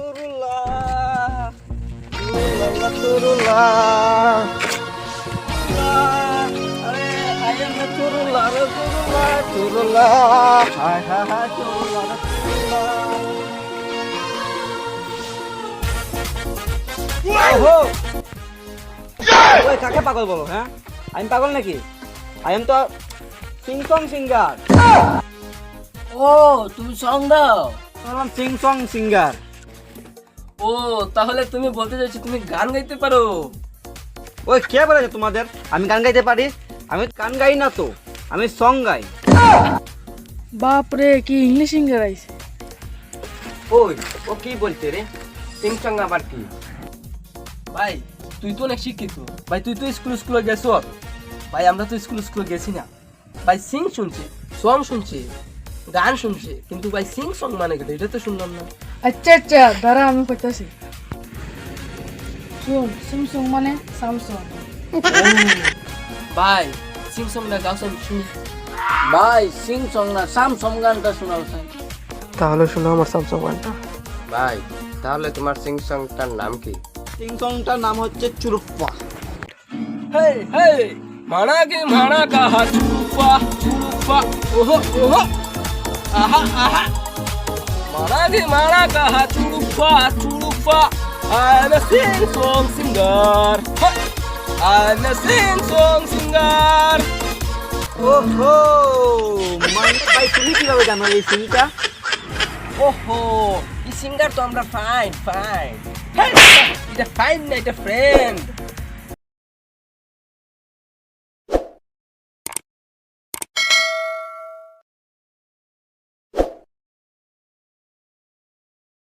Turullah, turullah, turullah. Ayam turullah, turullah, turullah. Hai, turullah, turullah. ওহো ওই কাকে পাগল বলো? হ্যাঁ, আমি পাগল নাকি? আই এম তো সিংসং সিঙ্গার। ও তুমি সং দাও? বললাম সিংসং সিঙ্গার। ও তাহলে তুমি বলতে চাইছো তুমি গান গাইতে পারো? ওই কে বলেছে তোমাদের আমি গান গাইতে পারি? আমি গান গাই না তো, আমি সং গাই। বাপ রে, কি ইংলিশ সিঙ্গার আইছে। ওই ও কি বলছে রে? সিং সং আবার কি? ভাই তুই তো অনেক শিক্ষিত ভাই, তুই তো স্কুলে গেছো ভাই, আমরা তো স্কুলে গেছি না ভাই। সিং শুনছি, সং শুনছি, গান শুনছি, কিন্তু ভাই সিং সং মানে কি এটা তো শুনলাম না। আচ্ছা আচ্ছা, দাঁড়া আমি কইতাছি। শুন, স্যামসাং মানে স্যামসাং। ভাই সিং সং না গাও শুনি ভাই, সিং সং না স্যামসাং গানটা শোনাও স্যার। তাহলে শোনো আমার স্যামসাং গানটা। ভাই তাহলে তোমার সিং সংটার নাম কি? সিংসংটার নাম হচ্ছে চুরুপ্পা। हे हे माना के माना कहा चुरुपा चुरुपा ओहो ओहो आहा आहा माना के माना कहा चुरुपा चुरुपा I'm a sing song singer I'm a sing song singer ওহো, মানে ভাই তুমি কিভাবে জানো এই সিংটা? ওহো এই সিঙ্গার তো আমরা ফাইন ফাইন এটা ফাইন না, এটা ফ্রেন্ড।